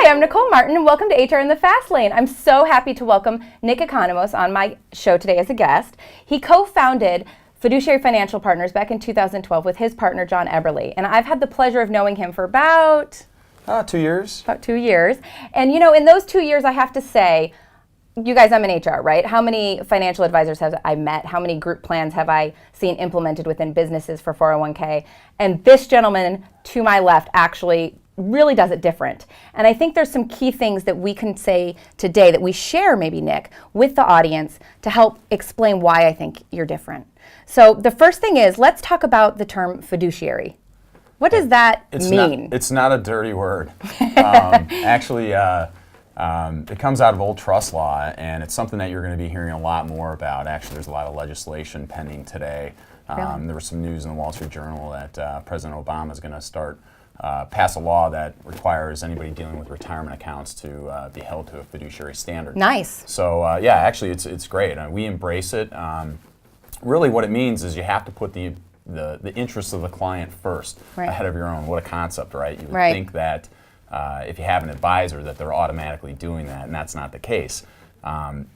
I'm Nicole Martin, and welcome to HR in the Fast Lane. I'm so happy to welcome Nick Economos on my show today as a guest. He co-founded Fiduciary Financial Partners back in 2012 with his partner, John Eberle. And I've had the pleasure of knowing him for about 2 years. About 2 years. And you know, in those 2 years, I have to say, you guys, I'm in HR, right? How many financial advisors have I met? How many group plans have I seen implemented within businesses for 401k? And this gentleman to my left actually really does it different. And I think there's some key things that we can say today that we share, maybe, Nick, with the audience to help explain why I think you're different. So the first thing is, let's talk about the term fiduciary. What does that mean? It's not a dirty word. Actually, it comes out of old trust law, and it's something that you're going to be hearing a lot more about. Actually, there's a lot of legislation pending today. Really? There was some news in the Wall Street Journal that President Obama is going to pass a law that requires anybody dealing with retirement accounts to be held to a fiduciary standard. Nice. So yeah, actually, it's great. We embrace it. Really, what it means is you have to put the interests of the client first, right, ahead of your own. What a concept, right? You would right. think that if you have an advisor that they're automatically doing that, and that's not the case.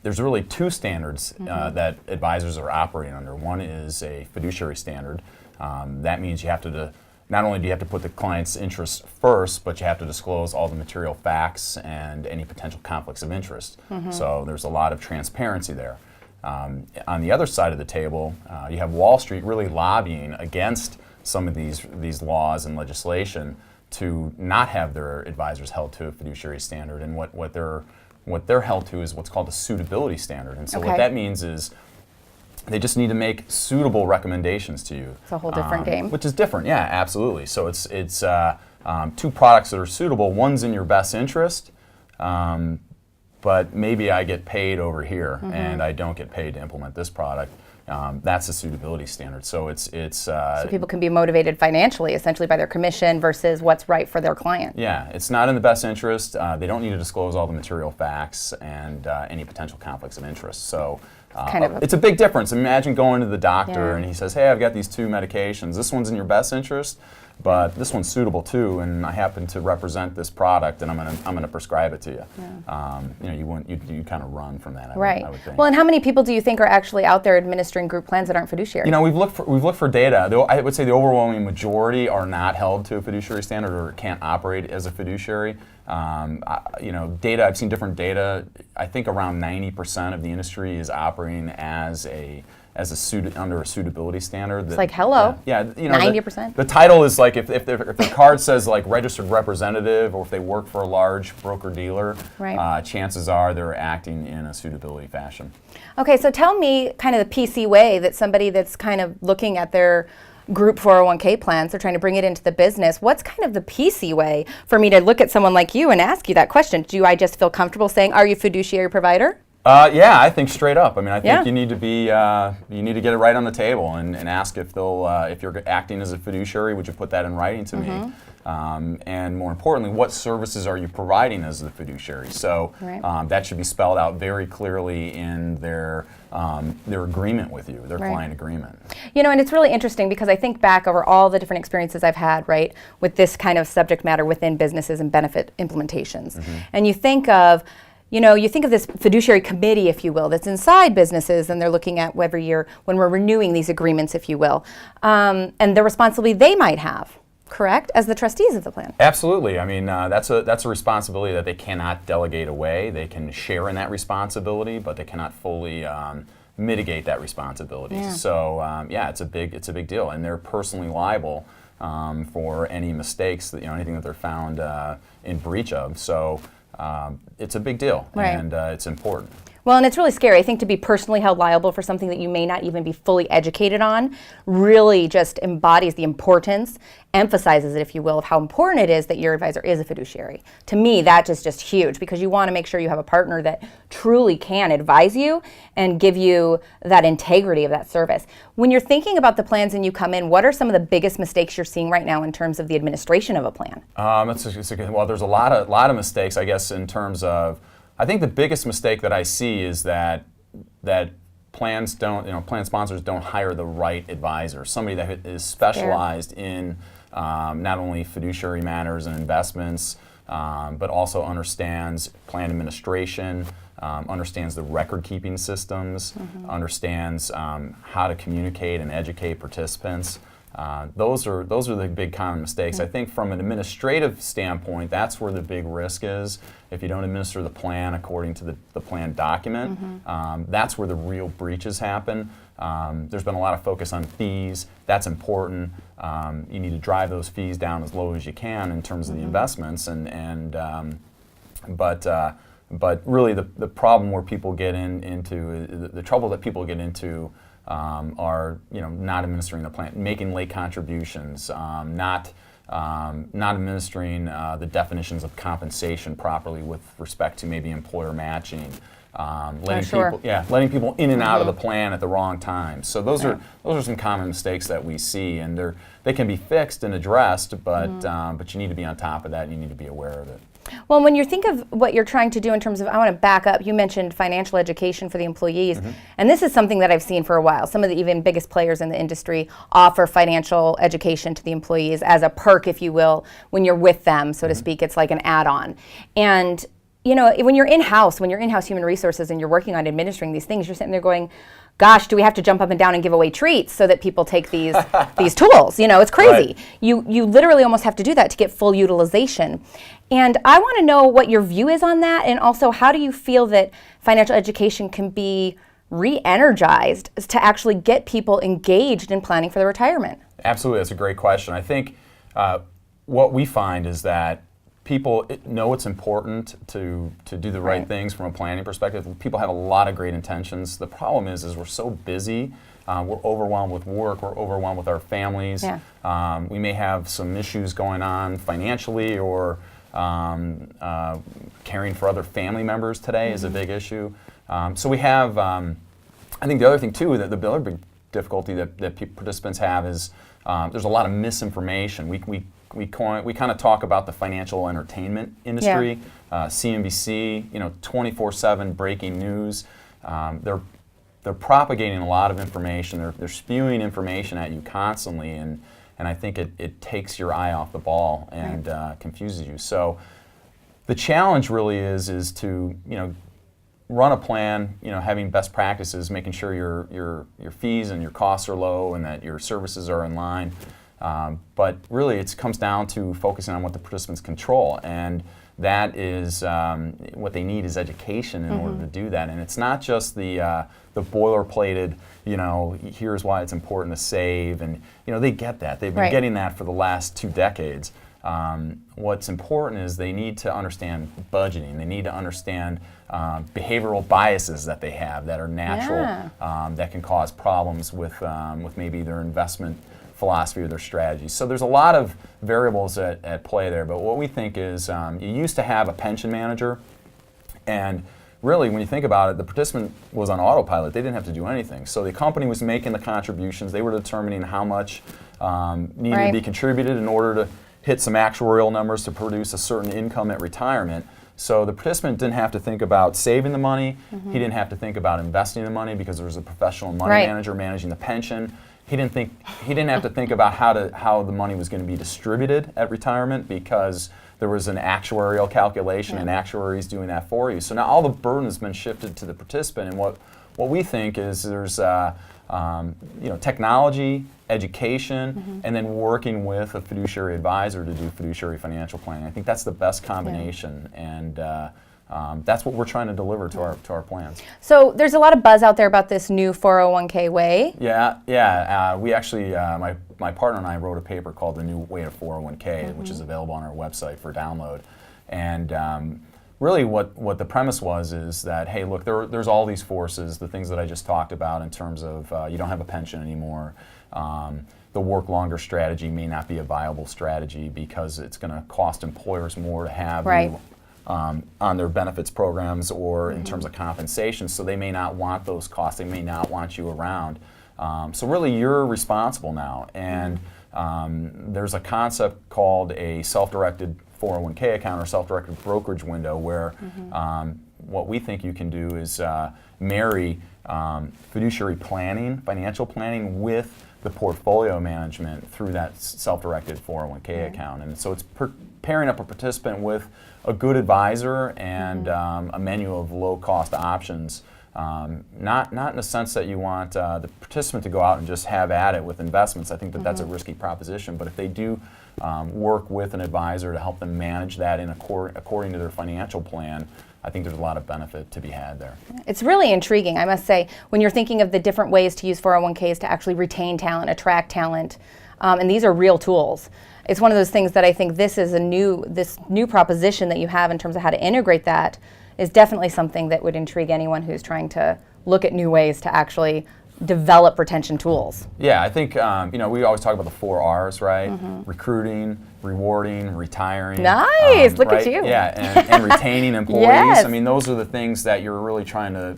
There's really two standards that advisors are operating under. One is a fiduciary standard. That means you have to not only do you have to put the client's interests first, but you have to disclose all the material facts and any potential conflicts of interest. So there's a lot of transparency there. On the other side of the table, you have Wall Street really lobbying against some of these laws and legislation to not have their advisors held to a fiduciary standard. And what they're held to is what's called a suitability standard. And so what that means is they just need to make suitable recommendations to you. It's a whole different game. Which is different, yeah, absolutely. So it's two products that are suitable. One's in your best interest, but maybe I get paid over here and I don't get paid to implement this product. That's the suitability standard. So so people can be motivated financially, essentially, by their commission versus what's right for their client. Yeah, it's not in the best interest. They don't need to disclose all the material facts and any potential conflicts of interest. So it's a big difference. Imagine going to the doctor and he says, "Hey, I've got these two medications. This one's in your best interest, but this one's suitable too, and I happen to represent this product, and I'm gonna prescribe it to you." Yeah. You kind of run from that. Right. I would think. Well, and how many people do you think are actually out there administering group plans that aren't fiduciary? You know, we've looked for data. I would say the overwhelming majority are not held to a fiduciary standard or can't operate as a fiduciary. Data. I've seen different data. I think around 90% of the industry is operating under a suitability standard. It's like, hello. Yeah, 90%. The title is like if the card says like registered representative, or if they work for a large broker dealer, right. Chances are they're acting in a suitability fashion. Okay, so tell me kind of the PC way that somebody that's kind of looking at their group 401k plans, they're trying to bring it into the business. What's kind of the PC way for me to look at someone like you and ask you that question? Do I just feel comfortable saying, "Are you a fiduciary provider"? Yeah, I think straight up. I mean, I think you need to get it right on the table and ask if you're acting as a fiduciary, would you put that in writing to me? And more importantly, what services are you providing as the fiduciary? So that should be spelled out very clearly in their agreement with you, their client agreement. You know, and it's really interesting because I think back over all the different experiences I've had, right, with this kind of subject matter within businesses and benefit implementations. And you think of this fiduciary committee, if you will, that's inside businesses, and they're looking at every year when we're renewing these agreements, if you will, and the responsibility they might have, correct, as the trustees of the plan. Absolutely. I mean, that's a responsibility that they cannot delegate away. They can share in that responsibility, but they cannot fully mitigate that responsibility. Yeah. So it's a big deal, and they're personally liable for any mistakes anything that they're found in breach of. So. It's a big deal, and it's important. Well, and it's really scary. I think to be personally held liable for something that you may not even be fully educated on really just embodies the importance, emphasizes it, if you will, of how important it is that your advisor is a fiduciary. To me, that is just huge because you want to make sure you have a partner that truly can advise you and give you that integrity of that service. When you're thinking about the plans and you come in, what are some of the biggest mistakes you're seeing right now in terms of the administration of a plan? Well, there's a lot of mistakes, I guess, in terms of. I think the biggest mistake that I see is that plan sponsors don't hire the right advisor, somebody that is specialized in not only fiduciary matters and investments, but also understands plan administration, understands the record-keeping systems, understands how to communicate and educate participants. Those are the big common mistakes. I think from an administrative standpoint, that's where the big risk is. If you don't administer the plan according to the plan document, that's where the real breaches happen. There's been a lot of focus on fees. That's important. You need to drive those fees down as low as you can in terms of the investments, but really the problem where people get into the trouble that people get into are not administering the plan, making late contributions, not administering the definitions of compensation properly with respect to maybe employer matching, letting people in and out of the plan at the wrong time. So those are some common mistakes that we see, and they can be fixed and addressed, but you need to be on top of that, and you need to be aware of it. Well, when you think of what you're trying to do in terms of, I want to back up, you mentioned financial education for the employees, and this is something that I've seen for a while. Some of the even biggest players in the industry offer financial education to the employees as a perk, if you will, when you're with them, so to speak. It's like an add-on. And when you're in-house human resources and you're working on administering these things, you're sitting there going, gosh, do we have to jump up and down and give away treats so that people take these tools? It's crazy. Right. You literally almost have to do that to get full utilization. And I want to know what your view is on that, and also how do you feel that financial education can be re-energized to actually get people engaged in planning for their retirement? Absolutely, that's a great question. I think what we find is that people know it's important to do the right things from a planning perspective. People have a lot of great intentions. The problem is we're so busy. We're overwhelmed with work. We're overwhelmed with our families. Yeah. We may have some issues going on financially, or caring for other family members today is a big issue. So we have, I think the other thing too, that the other big difficulty that participants have is there's a lot of misinformation. We kind of talk about the financial entertainment industry, CNBC, 24/7 breaking news. They're propagating a lot of information. They're spewing information at you constantly, and I think it takes your eye off the ball and confuses you. So the challenge really is to run a plan, having best practices, making sure your fees and your costs are low and that your services are in line. But really, it comes down to focusing on what the participants control, and that is what they need is education in order to do that. And it's not just the boilerplated, here's why it's important to save, and they get that. They've been getting that for the last 2 decades. What's important is they need to understand budgeting. They need to understand behavioral biases that they have that are natural, that can cause problems with maybe their investment philosophy or their strategy. So there's a lot of variables at play there, but what we think is you used to have a pension manager, and really when you think about it, the participant was on autopilot. They didn't have to do anything. So the company was making the contributions. They were determining how much needed to be contributed in order to hit some actuarial numbers to produce a certain income at retirement. So the participant didn't have to think about saving the money. He didn't have to think about investing the money because there was a professional money manager managing the pension. He didn't have to think about how the money was going to be distributed at retirement because there was an actuarial calculation and actuaries doing that for you. So now all the burden has been shifted to the participant, and what we think is there's technology, education, and then working with a fiduciary advisor to do fiduciary financial planning. I think that's the best combination, and that's what we're trying to deliver to our plans. So there's a lot of buzz out there about this new 401k way. Yeah. We actually, my partner and I wrote a paper called The New Way to 401k, which is available on our website for download. And really what the premise was is that, hey, look, there's all these forces, the things that I just talked about in terms of you don't have a pension anymore. The work longer strategy may not be a viable strategy because it's going to cost employers more to have you on their benefits programs or in terms of compensation, so they may not want those costs, they may not want you around. So really you're responsible now, and there's a concept called a self-directed 401k account or self-directed brokerage window where what we think you can do is marry fiduciary planning, financial planning with the portfolio management through that self-directed 401k account. And so it's pairing up a participant with a good advisor and a menu of low-cost options. Not in the sense that you want the participant to go out and just have at it with investments. I think that that's a risky proposition. But if they do work with an advisor to help them manage that according to their financial plan, I think there's a lot of benefit to be had there. It's really intriguing, I must say, when you're thinking of the different ways to use 401ks to actually retain talent, attract talent, and these are real tools. It's one of those things that I think this new proposition that you have in terms of how to integrate that is definitely something that would intrigue anyone who's trying to look at new ways to actually develop retention tools. Yeah, I think we always talk about the 4 R's, right? Recruiting, rewarding, retiring. Nice, look right? at you. Yeah, and retaining employees. Yes. I mean, those are the things that you're really trying to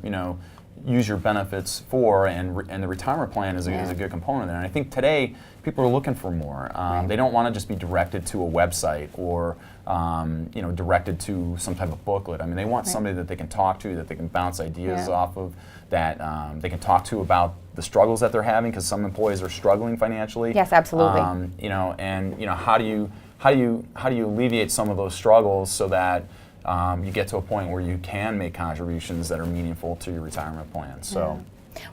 use your benefits for, and the retirement plan is a good component there. And I think today people are looking for more. They don't want to just be directed to a website or directed to some type of booklet. I mean, they want somebody that they can talk to, that they can bounce ideas off of, that they can talk to about the struggles that they're having, because some employees are struggling financially. Yes, absolutely. How do you alleviate some of those struggles so that you get to a point where you can make contributions that are meaningful to your retirement plan. So.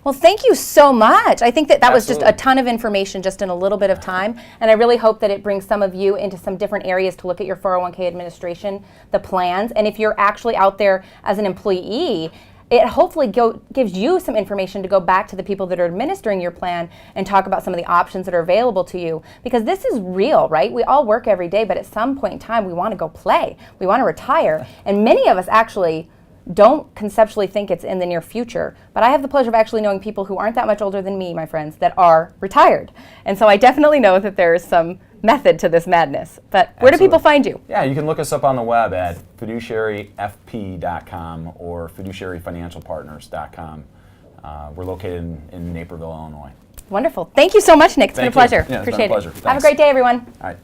Well, thank you so much. I think that was just Absolutely. a ton of information just in a little bit of time, and I really hope that it brings some of you into some different areas to look at your 401k administration, the plans, and if you're actually out there as an employee, it hopefully gives you some information to go back to the people that are administering your plan and talk about some of the options that are available to you. Because this is real, right? We all work every day, but at some point in time, we want to go play. We want to retire. And many of us actually don't conceptually think it's in the near future. But I have the pleasure of actually knowing people who aren't that much older than me, my friends, that are retired. And so I definitely know that there is some method to this madness. But where do people find you? Yeah, you can look us up on the web at fiduciaryfp.com or fiduciaryfinancialpartners.com. We're located in Naperville, Illinois. Wonderful. Thank you so much, Nick. It's been a pleasure. Yeah, it's Appreciate been a pleasure. it. Have a great day, everyone. All right.